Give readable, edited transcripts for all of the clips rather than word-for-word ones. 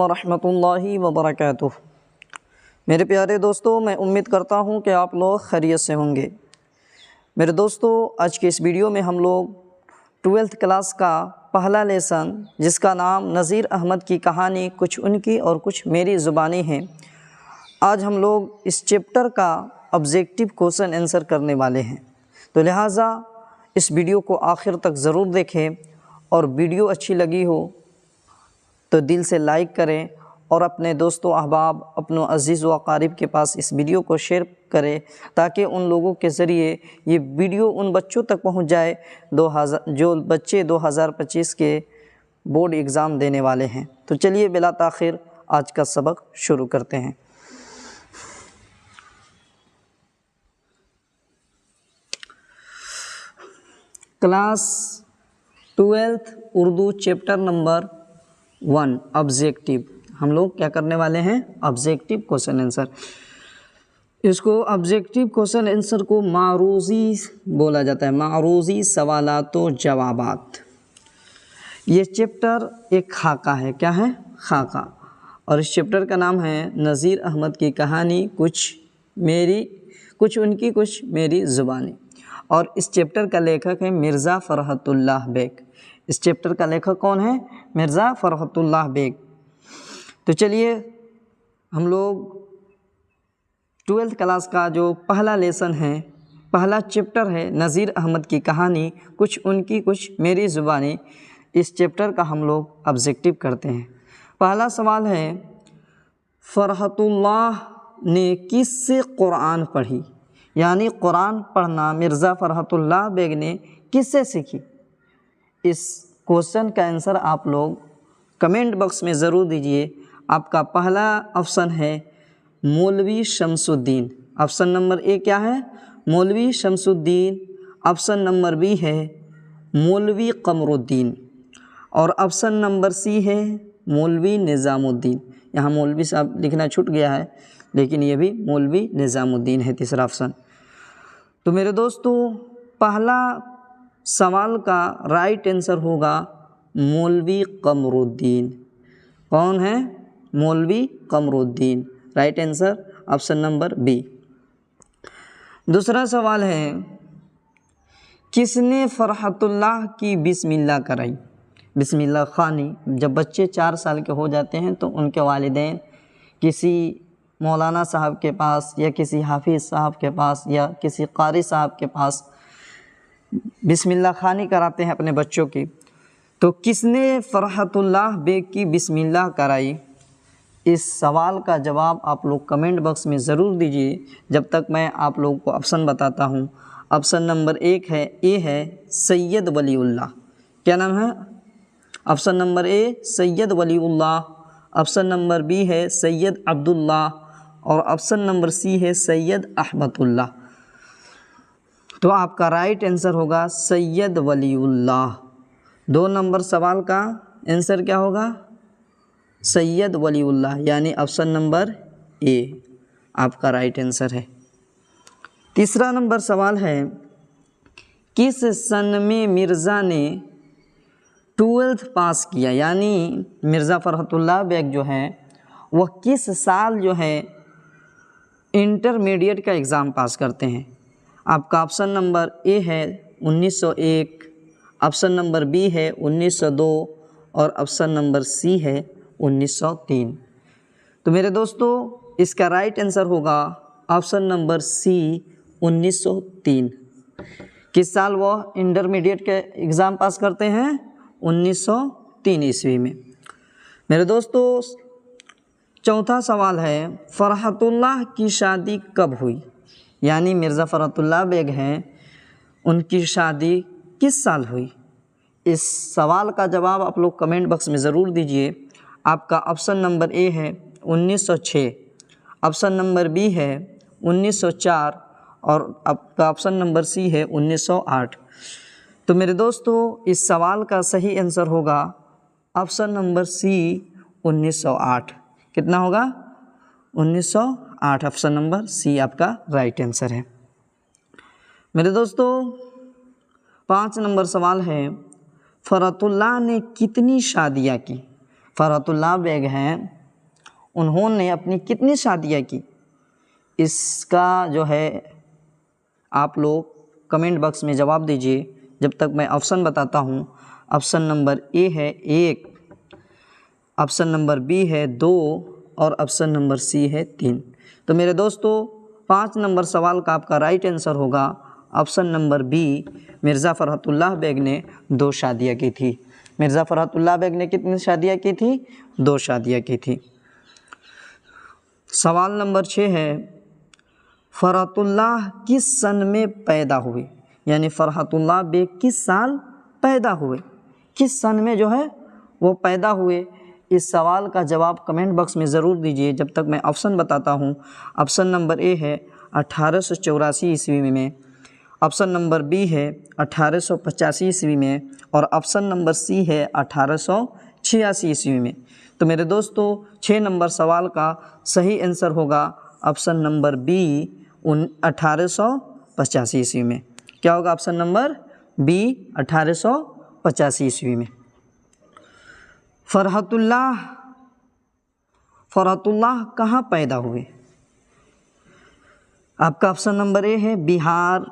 ورحمۃ اللہ وبرکاتہ۔ میرے پیارے دوستو، میں امید کرتا ہوں کہ آپ لوگ خیریت سے ہوں گے۔ میرے دوستو، آج کے اس ویڈیو میں ہم لوگ 12th کلاس کا پہلا لیسن جس کا نام نذیر احمد کی کہانی کچھ ان کی اور کچھ میری زبانی ہے، آج ہم لوگ اس چیپٹر کا آبجیکٹیو کوسچن آنسر کرنے والے ہیں، تو لہٰذا اس ویڈیو کو آخر تک ضرور دیکھیں، اور ویڈیو اچھی لگی ہو تو دل سے لائک کریں اور اپنے دوست و احباب، اپنوں عزیز و اقارب کے پاس اس ویڈیو کو شیئر کریں تاکہ ان لوگوں کے ذریعے یہ ویڈیو ان بچوں تک پہنچ جائے جو بچے 2025 کے بورڈ ایگزام دینے والے ہیں۔ تو چلیے بلا تاخیر آج کا سبق شروع کرتے ہیں۔ Class 12 Urdu chapter number 1 objective, ہم لوگ کیا کرنے والے ہیں؟ Objective question answer. اس کو آبجیکٹیو کوسچن آنسر کو معروضی بولا جاتا ہے، معروضی سوالات و جوابات۔ یہ چیپٹر ایک خاکہ ہے، کیا ہے؟ خاکہ، اور اس چیپٹر کا نام ہے نذیر احمد کی کہانی کچھ ان کی کچھ میری زبانی، اور اس چیپٹر کا لیکھک ہے مرزا فرحت اللہ بیگ۔ اس چیپٹر کا لیکھک کون ہے؟ مرزا فرحت اللہ بیگ۔ تو چلیے ہم لوگ 12th کلاس کا جو پہلا لیسن ہے، پہلا چیپٹر ہے نذیر احمد کی کہانی کچھ ان کی کچھ میری زبانی، اس چیپٹر کا ہم لوگ آبجیکٹیو کرتے ہیں۔ پہلا سوال ہے، فرحت اللہ نے کس سے قرآن پڑھی؟ یعنی قرآن پڑھنا مرزا فرحت اللہ بیگ نے کس سے سیکھی؟ اس کوسچن کا آنسر آپ لوگ کمنٹ باکس میں ضرور دیجئے۔ آپ کا پہلا آپشن ہے مولوی شمس الدین، آپشن نمبر اے کیا ہے؟ مولوی شمس الدین، آپشن نمبر بی ہے مولوی قمر الدین، اور آپشن نمبر سی ہے مولوی نظام الدین۔ یہاں مولوی صاحب لکھنا چھوٹ گیا ہے، لیکن یہ بھی مولوی نظام الدین ہے تیسرا آپشن۔ تو میرے دوستو، پہلا سوال کا رائٹ آنسر ہوگا مولوی قمر الدین۔ کون ہے؟ مولوی قمر الدین، right answer option number be. دوسرا سوال ہے، کس نے فرحت اللہ کی بسم اللہ کرائی؟ بسم اللہ خوانی، جب بچے 4 سال کے ہو جاتے ہیں تو ان کے والدین کسی مولانا صاحب کے پاس یا کسی حافظ صاحب کے پاس یا کسی قاری صاحب کے پاس بسم اللہ خوانی کراتے ہیں اپنے بچوں کی۔ تو کس نے فرحت اللہ بیگ کی بسم اللہ کرائی؟ اس سوال کا جواب آپ لوگ کمنٹ باکس میں ضرور دیجیے جب تک میں آپ لوگوں کو آپشن بتاتا ہوں۔ آپشن نمبر اے ہے سید ولی اللہ۔ کیا نام ہے؟ آپشن نمبر اے سید ولی اللہ، آپشن نمبر بی ہے سید عبداللہ، اور آپشن نمبر سی ہے سید احمد اللہ۔ تو آپ کا رائٹ آنسر ہوگا سید ولی اللہ۔ 2 نمبر سوال کا آنسر کیا ہوگا؟ سید ولی اللہ، یعنی آپشن نمبر اے آپ کا رائٹ آنسر ہے۔ تیسرا نمبر سوال ہے، کس سن میں مرزا نے 12th پاس کیا؟ یعنی مرزا فرحت اللہ بیگ جو ہے وہ کس سال جو ہے انٹرمیڈیٹ کا ایگزام پاس کرتے ہیں؟ آپ کا آپشن نمبر اے ہے 1901، آپشن نمبر بی ہے 1902، اور آپشن نمبر سی ہے 1903۔ تو میرے دوستو، اس کا رائٹ آنسر ہوگا آپشن نمبر سی 1903۔ کس سال وہ انٹرمیڈیٹ کے ایگزام پاس کرتے ہیں؟ 1903 عیسوی میں۔ میرے دوستو، چوتھا سوال ہے، فرحت اللہ کی شادی کب ہوئی؟ یعنی مرزا فرحت اللہ بیگ ہیں، ان کی شادی کس سال ہوئی؟ اس سوال کا جواب آپ لوگ کمنٹ باکس میں ضرور دیجئے۔ آپ کا آپشن نمبر اے ہے 1906، آپشن نمبر بی ہے 1904، اور آپ کا آپشن نمبر سی ہے 1908۔ تو میرے دوستو، اس سوال کا صحیح آنسر ہوگا آپشن نمبر سی 1908۔ کتنا ہوگا؟ 1908، آپشن نمبر سی آپ کا رائٹ آنسر ہے۔ میرے دوستو، 5 نمبر سوال ہے، فرحت اللہ نے کتنی شادیاں کی؟ फरहत उल्लाह बेग हैं, उन्होंने अपनी कितनी शादियाँ की? इसका जो है आप लोग कमेंट बॉक्स में जवाब दीजिए जब तक मैं ऑप्शन बताता हूँ। ऑप्शन नंबर ए है 1, ऑप्शन नंबर बी है 2 और ऑप्शन नंबर सी है 3। तो मेरे दोस्तों 5 नंबर सवाल का आपका राइट आंसर होगा option number B, Mirza Farhat Ullah Beg ने 2 शादियाँ की थी। मिर्ज़ा फरहत उल्लाह बेग ने कितनी शादियाँ की थी? 2 शादियाँ की थी। सवाल नंबर 6 है, फरहत उल्लाह किस सन में पैदा हुए? यानी फरहत उल्लाह बेग किस साल पैदा हुए? किस सन में जो है वो पैदा हुए? इस सवाल का जवाब कमेंट बॉक्स में ज़रूर दीजिए जब तक मैं ऑप्शन बताता हूँ। ऑप्शन नंबर ए है 1884 ईस्वी में, ऑप्शन नंबर बी है 1885 ईस्वी में और ऑप्शन नंबर सी है 1886 ईस्वी में। तो मेरे दोस्तों 6 नंबर सवाल का सही आंसर होगा ऑप्शन नंबर बी 1885 ईस्वी में। क्या होगा ऑप्शन नंबर बी 1885 ईस्वी में। फरहत उल्लाह कहाँ पैदा हुए? आपका ऑप्शन नंबर ए है बिहार,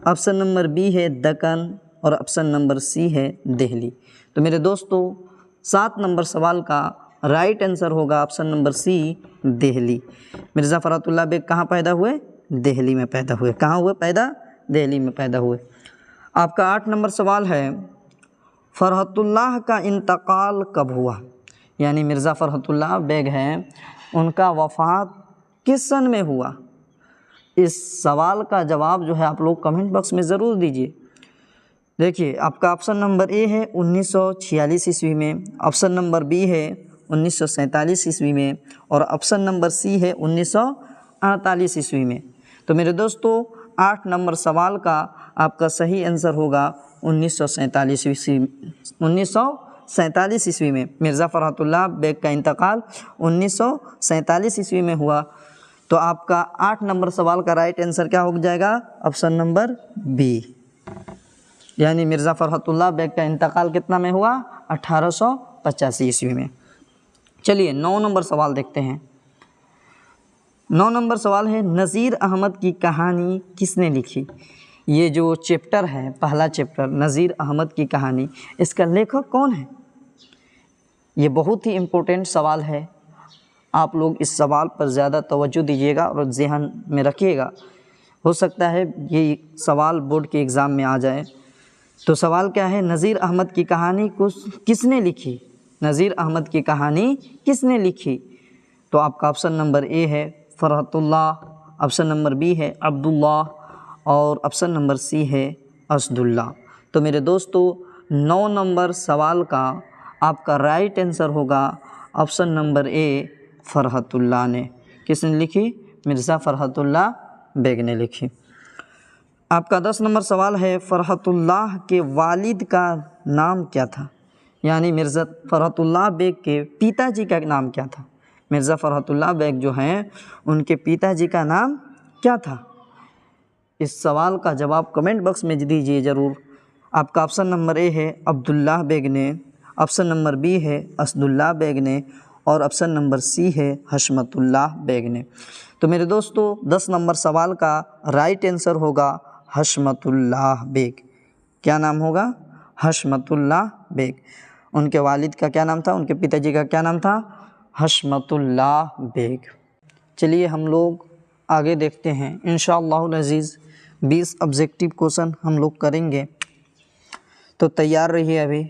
ऑप्शन नंबर बी है दक्कन और ऑप्शन नंबर सी है दिल्ली। तो मेरे दोस्तों 7 नंबर सवाल का राइट आंसर होगा option number C, Delhi. Mirza Farhat Ullah Beg कहाँ पैदा हुए? दिल्ली में पैदा हुए। कहाँ हुए पैदा? दिल्ली में पैदा हुए। आपका 8 नंबर सवाल है, फरहत उल्लाह का इंतकाल कब हुआ? यानी मिर्ज़ा फरहत उल्लाह बेग हैं, उनका वफ़ात किस सन में हुआ? इस सवाल का जवाब जो है आप लोग कमेंट बॉक्स में ज़रूर दीजिए। देखिए आपका ऑप्शन नंबर ए है 1946 ईस्वी में, ऑप्शन नंबर बी है 1947 ईस्वी में और ऑप्शन नंबर सी है 1948 ईस्वी में। तो मेरे दोस्तों 8 नंबर सवाल का आपका सही आंसर होगा 1947 ईस्वी में। मिर्ज़ा फरहत उल्लाह बेग का इंतकाल 1947 ईस्वी में हुआ। तो आपका 8 नंबर सवाल का राइट आंसर क्या हो जाएगा? ऑप्शन नंबर बी, यानी मिर्ज़ा फरहत उल्लाह बेग का इंतकाल कितना में हुआ? 1885 ईस्वी में। चलिए 9 नंबर सवाल देखते हैं। 9 नंबर सवाल है, नज़ीर अहमद की कहानी किसने लिखी? ये जो चैप्टर है, पहला चैप्टर नज़ीर अहमद की कहानी, इसका लेखक कौन है? ये बहुत ही इम्पोर्टेंट सवाल है। आप लोग इस सवाल पर ज़्यादा तवज्जो दीजिएगा और ज़हन में रखिएगा। हो सकता है ये सवाल बोर्ड के एग्ज़ाम में आ जाए। तो सवाल क्या है, नज़ीर अहमद की कहानी किसने लिखी? नज़ीर अहमद की कहानी किसने लिखी? तो आपका ऑप्शन नंबर ए है Farhat Ullah, option number B है अब्दुल्लाह और ऑप्शन नंबर सी है असदुल्लाह। तो मेरे दोस्तों 9 नंबर सवाल का आपका राइट आंसर होगा ऑप्शन नंबर ए, फरहत उल्लाह ने। किसने लिखी? मिर्ज़ा फरहत उल्लाह बेग ने लिखी। आपका 10 नंबर सवाल है, फरहत उल्लाह के वालिद का नाम क्या था? यानी मिर्ज़ा फरहत उल्लाह बेग के पिताजी का नाम क्या था? मिर्ज़ा फरहत उल्लाह बेग जो हैं उनके पिताजी का नाम क्या था? इस सवाल का जवाब कमेंट बॉक्स में दीजिए ज़रूर। आपका ऑप्शन नंबर ए है अब्दुल्लाह बेग ने, ऑप्शन नंबर बी है असदुल्लाह बेग ने और ऑप्शन नंबर सी है हशमतुल्लाह बेग ने। तो मेरे दोस्तों 10 नंबर सवाल का राइट आंसर होगा हशमतुल्लाह बेग। क्या नाम होगा? हशमतुल्लाह बेग। उनके वालिद का क्या नाम था? उनके पिताजी का क्या नाम था? हशमतुल्लाह बेग। चलिए हम लोग आगे देखते हैं। इंशाअल्लाह अज़ीज़ 20 ऑब्जेक्टिव क्वेश्चन हम लोग करेंगे, तो तैयार रहिए। अभी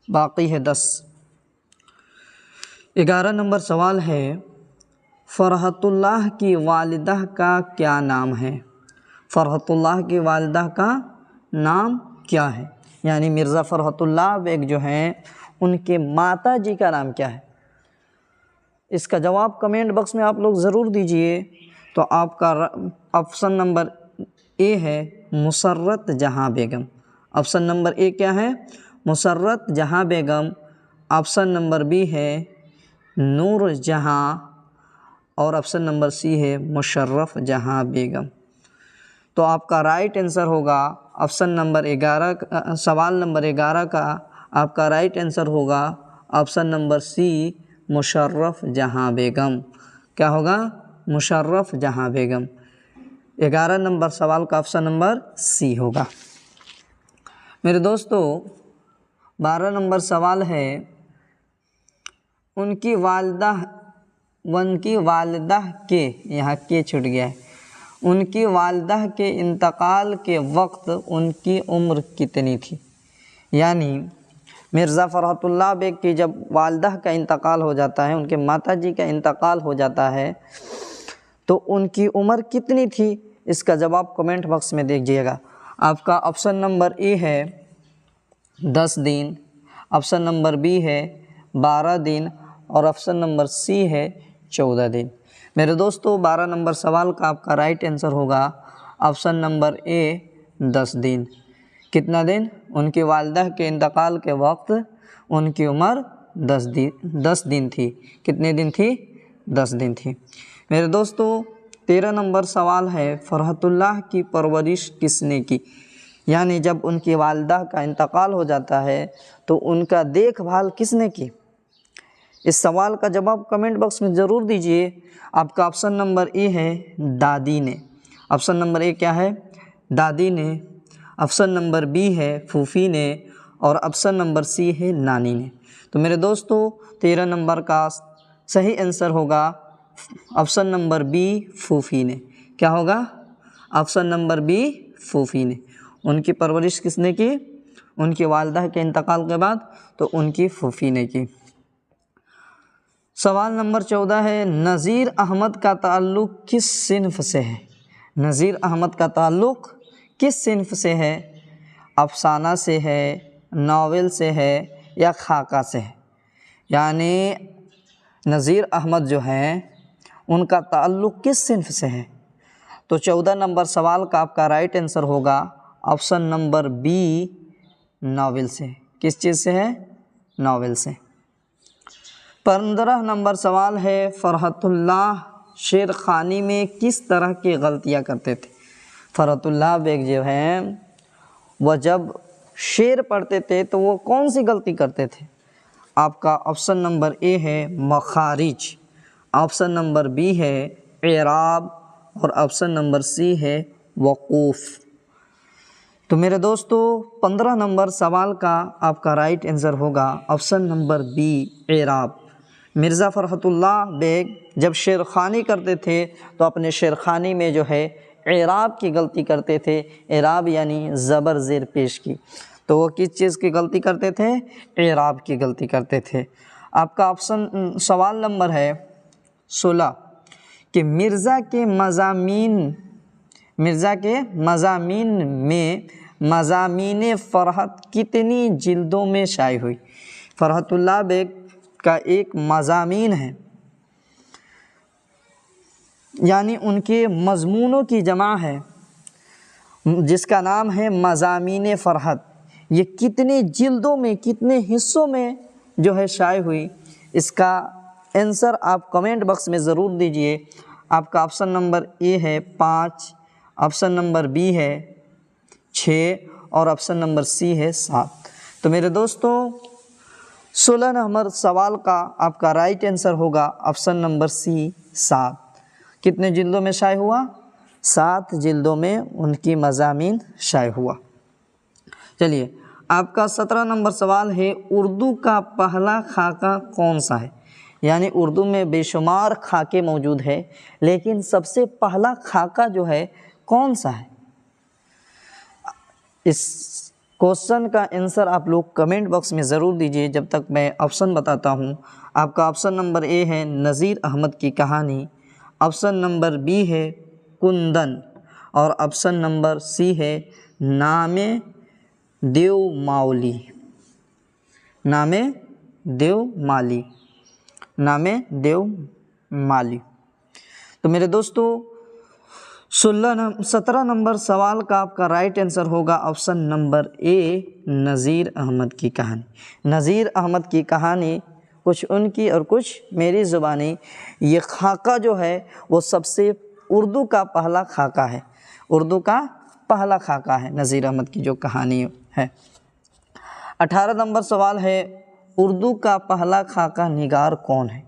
बाकी है 10। 11 नंबर सवाल है, फरहत उल्लाह की वालिदा का क्या नाम है? फरहत उल्लाह की वालिदा का नाम क्या है? यानी मिर्ज़ा फरहत उल्लाह बेग जो हैं उनके माता जी का नाम क्या है? इसका जवाब कमेंट बॉक्स में आप लोग ज़रूर दीजिए। तो आपका ऑप्शन नंबर ए है मुसर्रत जहाँ बेगम। ऑप्शन नंबर ए क्या है? मुसर्रत जहाँ बेगम। ऑप्शन नंबर बी है नूर जहाँ और ऑप्शन नंबर सी है मुशर्रफ जहाँ बेगम। तो आपका राइट आंसर होगा ऑप्शन नंबर 11, सवाल नंबर 11 का आपका राइट आंसर होगा ऑप्शन नंबर सी मुशर्रफ जहां बेगम। क्या होगा? मुशर्रफ जहां बेगम। 11 नंबर सवाल का ऑप्शन नंबर सी होगा। मेरे दोस्तों 12 नंबर सवाल है, उनकी वालिदा के, यहाँ के छूट गया है, उनकी वालिदा के इंतकाल के वक्त उनकी उम्र कितनी थी? यानी मिर्ज़ा फ़रहतुल्लाह बेग की जब वालिदा का इंतकाल हो जाता है, उनके माताजी का इंतकाल हो जाता है, तो उनकी उम्र कितनी थी? इसका जवाब कमेंट बॉक्स में दीजिएगा। आपका ऑप्शन नंबर ए है 10 दिन, ऑप्शन नंबर बी है 12 दिन और ऑप्शन नंबर सी है 14 दिन। मेरे दोस्तों 12 नंबर सवाल का आपका राइट आंसर होगा ऑप्शन नंबर ए 10 दिन। कितना दिन? उनकी वालिदा के इंतकाल के वक्त उनकी उम्र 10 दिन थी। कितने दिन थी? 10 दिन थी। मेरे दोस्तों 13 नंबर सवाल है, फ़रहतुल्लाह की परवरिश किसने की? यानी जब उनकी वालिदा का इंतकाल हो जाता है तो उनका देखभाल किसने की? इस सवाल का जवाब कमेंट बॉक्स में ज़रूर दीजिए। आपका ऑप्शन नंबर ए है दादी ने। ऑप्शन नंबर ए क्या है? दादी ने। ऑप्शन नंबर बी है फूफी ने और ऑप्शन नंबर सी है नानी ने। तो मेरे दोस्तों 13 नंबर का सही आंसर होगा ऑप्शन नंबर बी फूफी ने। क्या होगा? ऑप्शन नंबर बी फूफी ने। उनकी परवरिश किसने की? उनकी वालिदा के इंतकाल के बाद तो उनकी फूफी ने की। सवाल नंबर 14 है, नज़ीर अहमद का ताल्लुक़ किस सिन्फ से है? नज़ीर अहमद का ताल्लुक़ किस सिन्फ से है? अफसाना से है, नावल से है या खाका से है? यानी नज़ीर अहमद जो हैं उनका ताल्लुक़ किस सिन्फ से है? तो 14 नंबर सवाल का आपका राइट आंसर होगा ऑप्शन नंबर बी नावल से। किस चीज़ से है? नावल से। 15 नंबर सवाल है, फ़रहतुल्लाह शेरखानी में किस तरह की गलतियाँ करते थे? फ़रहतुल्लाह बेग जो हैं वह जब शेर पढ़ते थे तो वो कौन सी गलती करते थे? आपका ऑप्शन नंबर ए है मखारिज, ऑप्शन नंबर बी है एराब और ऑप्शन नंबर सी है वक़ूफ़। तो मेरे दोस्तों 15 नंबर सवाल का आपका राइट आंसर होगा ऑप्शन नंबर बी एराब। मिर्ज़ा फ़रहतुल्लाह बेग जब शेरखानी करते थे तो अपने शेरखानी में जो है एराब की गलती करते थे। एराब यानी ज़बर ज़ेर पेश की। तो वो किस चीज़ की गलती करते थे? एराब की गलती करते थे। आपका ऑप्शन सवाल नंबर है 16 कि मिर्ज़ा के मज़ामीन में मज़ामीन फ़रहत कितनी जिल्दों में शाये हुई? फ़रहतुल्लाह बेग का एक मज़ामीन है, यानी उनके मज़मूनों की जमा है जिसका नाम है मज़ामीन फ़रहत। ये कितने जिल्दों में, कितने हिस्सों में जो है शाये हुई? इसका आंसर आप कमेंट बॉक्स में ज़रूर दीजिए। आपका ऑप्शन नंबर ए है 5, ऑप्शन नंबर बी है 6 और ऑप्शन नंबर सी है 7। तो मेरे दोस्तों 16 नंबर सवाल का आपका राइट आंसर होगा ऑप्शन नंबर सी 7। कितने जिल्दों में शाये हुआ? 7 जिल्दों में उनकी मज़ामीन शाये हुआ। चलिए आपका 17 नंबर सवाल है, उर्दू का पहला खाका कौन सा है? यानी उर्दू में बेशुमार खाके मौजूद है लेकिन सबसे पहला खाका जो है कौन सा है? इस क्वेश्चन का आंसर आप लोग कमेंट बॉक्स में ज़रूर दीजिए जब तक मैं ऑप्शन बताता हूँ। आपका ऑप्शन नंबर ए है नज़ीर अहमद की कहानी, ऑप्शन नंबर बी है कुंदन और ऑप्शन नंबर सी है नामे देवमाली। तो मेरे दोस्तों 17 नंबर सवाल का आपका राइट आंसर होगा ऑप्शन नंबर ए नज़ीर अहमद की कहानी। नज़ीर अहमद की कहानी कुछ उनकी और कुछ मेरी ज़ुबानी। ये खाका जो है वो सबसे उर्दू का पहला खाका है। उर्दू का पहला खाका है नज़ीर अहमद की जो कहानी है। 18 नंबर सवाल है, اردو کا پہلا خاکہ نگار کون ہے؟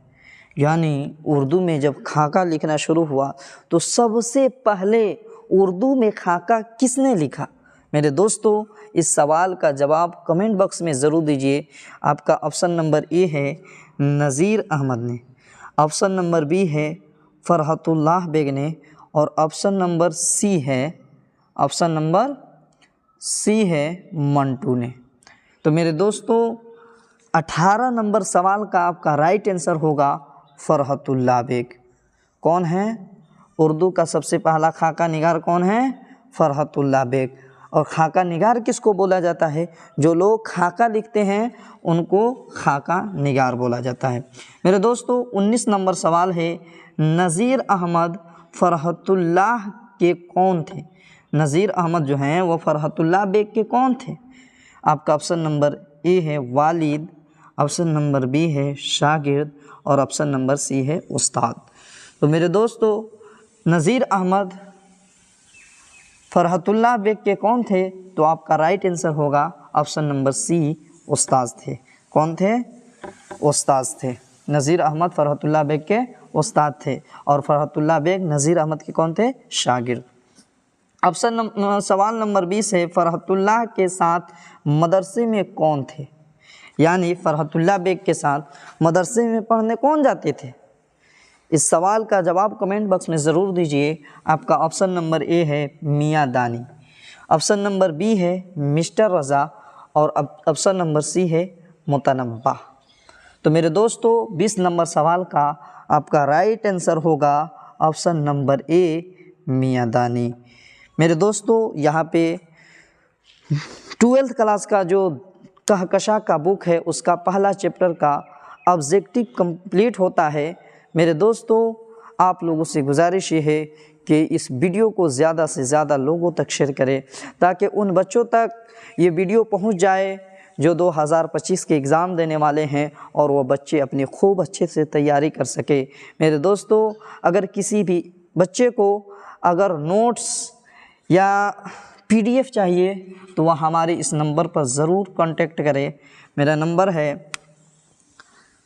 یعنی اردو میں جب خاکہ لکھنا شروع ہوا تو سب سے پہلے اردو میں خاکہ کس نے لکھا؟ میرے دوستو اس سوال کا جواب کمنٹ باکس میں ضرور دیجیے۔ آپ کا آپشن نمبر اے ہے نذیر احمد نے، آپشن نمبر بی ہے فرحت اللہ بیگ نے، اور آپشن نمبر سی ہے منٹو نے۔ تو میرے دوستو 18 نمبر سوال کا آپ کا رائٹ آنسر ہوگا فرحت اللہ بیگ۔ کون ہے؟ اردو کا سب سے پہلا خاکہ نگار کون ہے؟ فرحت اللہ بیگ۔ اور خاکہ نگار کس کو بولا جاتا ہے؟ جو لوگ خاکہ لکھتے ہیں ان کو خاکہ نگار بولا جاتا ہے۔ میرے دوستو 19 نمبر سوال ہے، نذیر احمد فرحت اللہ کے کون تھے؟ نذیر احمد جو ہیں وہ فرحت اللہ بیگ کے کون تھے؟ آپ کا آپشن نمبر اے ہے والد، آپشن نمبر بی ہے شاگرد، اور آپشن نمبر سی ہے استاد۔ تو میرے دوستو نذیر احمد فرحت اللہ بیگ کے کون تھے؟ تو آپ کا رائٹ آنسر ہوگا آپشن نمبر سی استاد تھے۔ کون تھے؟ استاد تھے۔ نذیر احمد فرحت اللہ بیگ کے استاد تھے، اور فرحت اللہ بیگ نذیر احمد کے کون تھے؟ شاگرد۔ سوال نمبر 20 ہے، فرحت اللہ کے ساتھ مدرسے میں کون تھے؟ یعنی فرحت اللہ بیگ کے ساتھ مدرسے میں پڑھنے کون جاتے تھے؟ اس سوال کا جواب کمنٹ باکس میں ضرور دیجیے۔ آپ کا آپشن نمبر اے ہے میاں دانی، آپشن نمبر بی ہے مسٹر رضا، اور آپشن نمبر سی ہے متنبہ۔ تو میرے دوستو 20 نمبر سوال کا آپ کا رائٹ آنسر ہوگا آپشن نمبر اے میاں دانی۔ میرے دوستو یہاں پہ 12th کلاس کا جو کہکشاں کا بک ہے اس کا پہلا چیپٹر کا آبجیکٹو کمپلیٹ ہوتا ہے۔ میرے دوستو آپ لوگوں سے گزارش یہ ہے کہ اس ویڈیو کو زیادہ سے زیادہ لوگوں تک شیئر کریں تاکہ ان بچوں تک یہ ویڈیو پہنچ جائے جو 2025 کے ایگزام دینے والے ہیں، اور وہ بچے اپنی خوب اچھے سے تیاری کر سکے۔ میرے دوستو اگر کسی بھی بچے کو اگر نوٹس یا PDF چاہیے تو وہ ہمارے اس نمبر پر ضرور کانٹیکٹ کرے۔ میرا نمبر ہے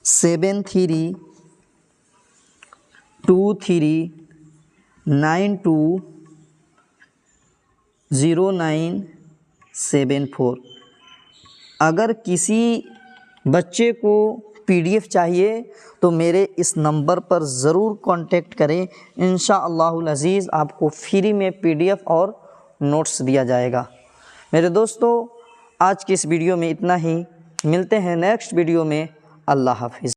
7323920974۔ اگر کسی بچے کو PDF چاہیے تو میرے اس نمبر پر ضرور کانٹیکٹ کریں، انشاءاللہ العزیز آپ کو فری میں PDF اور نوٹس دیا جائے گا۔ میرے دوستو آج کی اس ویڈیو میں اتنا ہی، ملتے ہیں نیکسٹ ویڈیو میں۔ اللہ حافظ۔